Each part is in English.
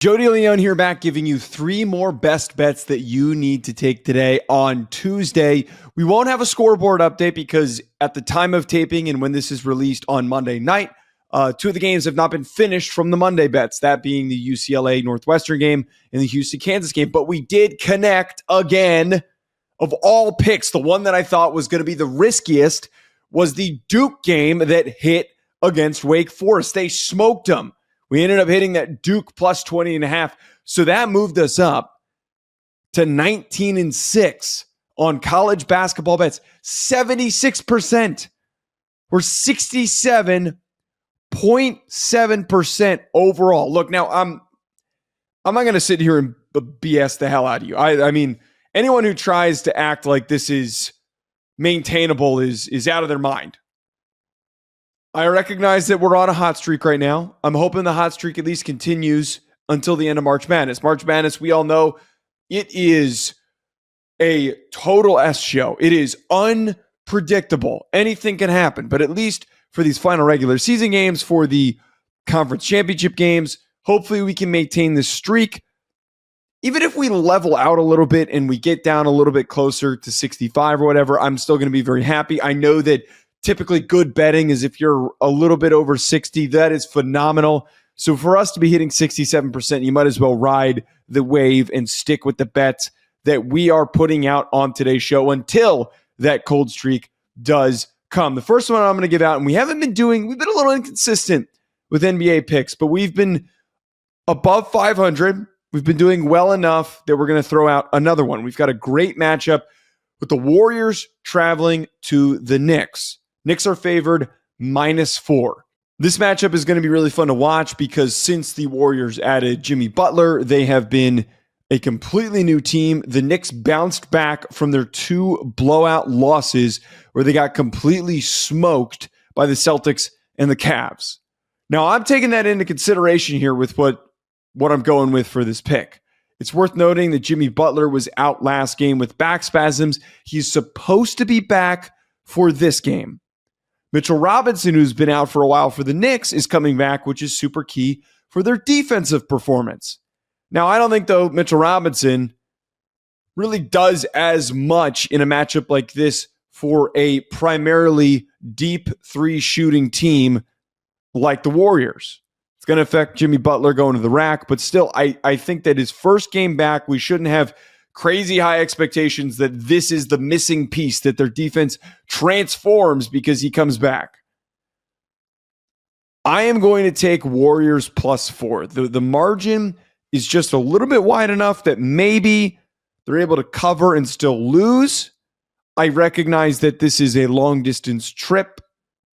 Joe DeLeone here, back giving you three more best bets that you need to take today on Tuesday. We won't have a scoreboard update because at the time of taping and when this is released on Monday night, two of the games have not been finished from the Monday bets, that being the UCLA Northwestern game and the Houston-Kansas game. But we did connect again. Of all picks, the one that I thought was going to be the riskiest was the Duke game that hit against Wake Forest. They smoked them. We ended up hitting that Duke plus 20.5. So that moved us up to 19-6 on college basketball bets. 76%. We're 67.7% overall. Look, now I'm not going to sit here and BS the hell out of you. I mean, anyone who tries to act like this is maintainable is out of their mind. I recognize that we're on a hot streak right now. I'm hoping the hot streak at least continues until the end of March Madness. March Madness, we all know, it is a total S show. It is unpredictable. Anything can happen. But at least for these final regular season games, for the conference championship games, hopefully we can maintain this streak. Even if we level out a little bit and we get down a little bit closer to 65 or whatever, I'm still going to be very happy. I know that typically good betting is if you're a little bit over 60, that is phenomenal. So for us to be hitting 67%, you might as well ride the wave and stick with the bets that we are putting out on today's show until that cold streak does come. The first one I'm going to give out, and we've been a little inconsistent with NBA picks, but we've been above 500. We've been doing well enough that we're going to throw out another one. We've got a great matchup with the Warriors traveling to the Knicks. Knicks are favored -4. This matchup is going to be really fun to watch because since the Warriors added Jimmy Butler, they have been a completely new team. The Knicks bounced back from their 2 blowout losses where they got completely smoked by the Celtics and the Cavs. Now, I'm taking that into consideration here with what I'm going with for this pick. It's worth noting that Jimmy Butler was out last game with back spasms. He's supposed to be back for this game. Mitchell Robinson, who's been out for a while for the Knicks, is coming back, which is super key for their defensive performance. Now, I don't think, though, Mitchell Robinson really does as much in a matchup like this for a primarily deep 3-shooting team like the Warriors. It's going to affect Jimmy Butler going to the rack, but still, I think that his first game back, we shouldn't have crazy high expectations that this is the missing piece, that their defense transforms because he comes back. I am going to take Warriors +4. The margin is just a little bit wide enough that maybe they're able to cover and still lose. I recognize that this is a long distance trip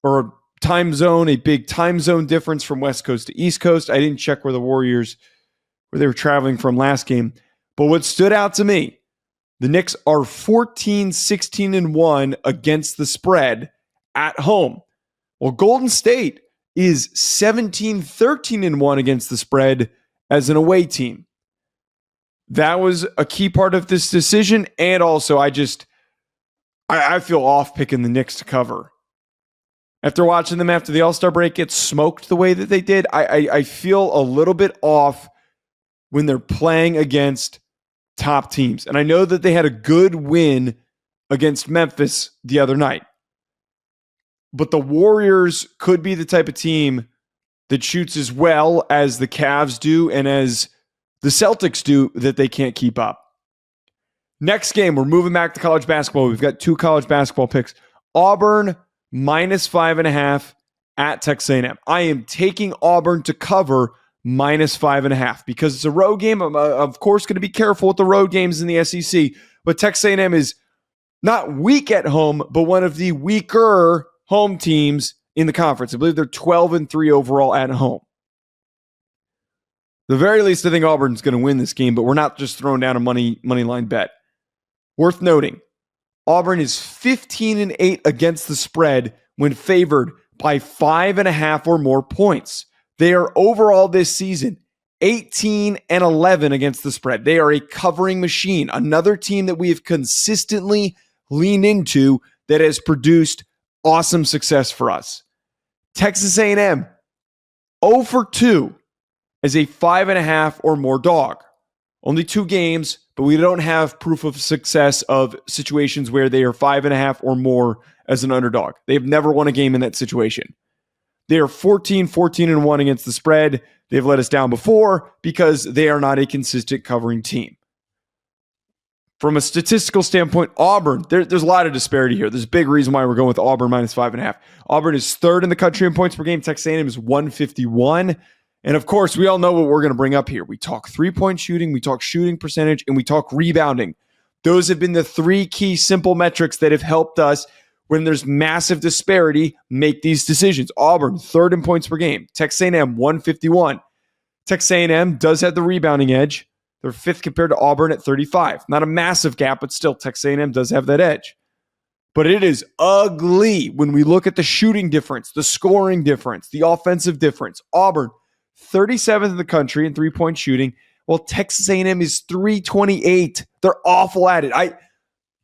or a time zone, a big time zone difference from West Coast to East Coast. I didn't check where the Warriors, where they were traveling from last game. But what stood out to me, the Knicks are 14-16-1 against the spread at home. Well, Golden State is 17-13-1 against the spread as an away team. That was a key part of this decision. And also, I feel off picking the Knicks to cover. After watching them after the All-Star break get smoked the way that they did, I feel a little bit off when they're playing against top teams. And I know that they had a good win against Memphis the other night. But the Warriors could be the type of team that shoots as well as the Cavs do and as the Celtics do that they can't keep up. Next game, we're moving back to college basketball. We've got 2 college basketball picks. Auburn -5.5 at Texas A&M. I am taking Auburn to cover -5.5 because it's a road game. I'm, of course, going to be careful with the road games in the SEC, but Texas A&M is not weak at home, but one of the weaker home teams in the conference. I believe they're 12-3 overall at home. The very least, I think Auburn's going to win this game, but we're not just throwing down a money line bet. Worth noting, Auburn is 15-8 against the spread when favored by 5.5 or more points. They are overall this season 18-11 against the spread. They are a covering machine. Another team that we have consistently leaned into that has produced awesome success for us. Texas A&M 0 for 2 as a 5.5 or more dog. Only 2 games, but we don't have proof of success of situations where they are 5.5 or more as an underdog. They've never won a game in that situation. They are 14-1 against the spread. They've let us down before because they are not a consistent covering team. From a statistical standpoint, Auburn, there's a lot of disparity here. There's a big reason why we're going with Auburn minus 5.5. Auburn is third in the country in points per game. Texas A&M is 151. And of course, we all know what we're going to bring up here. We talk 3-point shooting, we talk shooting percentage, and we talk rebounding. Those have been the 3 key simple metrics that have helped us when there's massive disparity make these decisions. Auburn, third in points per game. Texas A&M, 151. Texas A&M does have the rebounding edge. They're 5th compared to Auburn at 35. Not a massive gap, but still Texas A&M does have that edge. But it is ugly when we look at the shooting difference, the scoring difference, the offensive difference. Auburn, 37th in the country in 3-point shooting, while Texas A&M is 328. They're awful at it.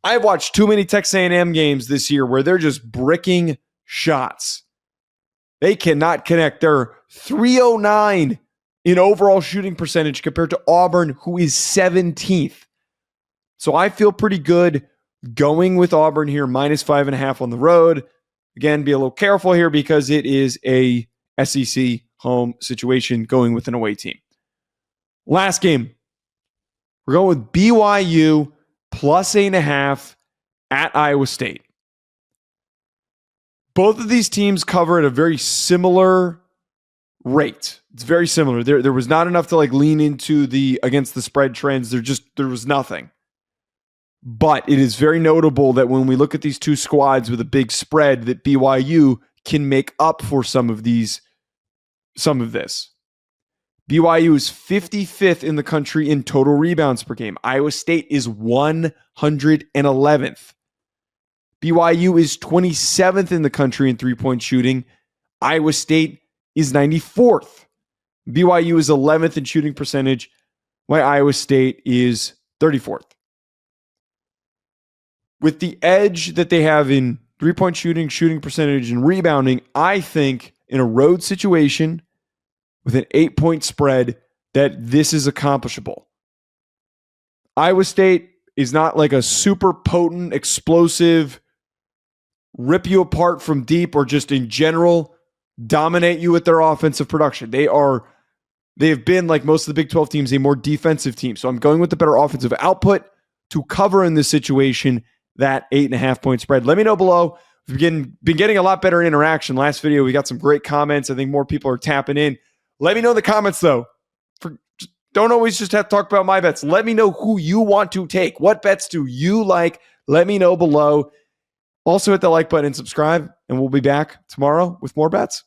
I've watched too many Texas A&M games this year where they're just bricking shots. They cannot connect. They're 309 in overall shooting percentage compared to Auburn, who is 17th. So I feel pretty good going with Auburn here, minus 5.5 on the road. Again, be a little careful here because it is a SEC home situation going with an away team. Last game, we're going with BYU plus 8.5 at Iowa State. Both of these teams cover at a very similar rate. It's very similar. There was not enough to lean into the against the spread trends. There was nothing. But it is very notable that when we look at these two squads with a big spread, that BYU can make up for some of this. BYU is 55th in the country in total rebounds per game. Iowa State is 111th. BYU is 27th in the country in 3-point shooting. Iowa State is 94th. BYU is 11th in shooting percentage, while Iowa State is 34th. With the edge that they have in 3-point shooting, shooting percentage, and rebounding, I think in a road situation with an 8-point spread that this is accomplishable. Iowa State is not like a super potent, explosive, rip you apart from deep or just in general dominate you with their offensive production. They have been, like most of the Big 12 teams, a more defensive team. So I'm going with the better offensive output to cover in this situation that 8.5-point spread. Let me know below. We've been getting a lot better interaction. Last video, we got some great comments. I think more people are tapping in. Let me know in the comments, though. Don't always just have to talk about my bets. Let me know who you want to take. What bets do you like? Let me know below. Also hit the like button and subscribe, and we'll be back tomorrow with more bets.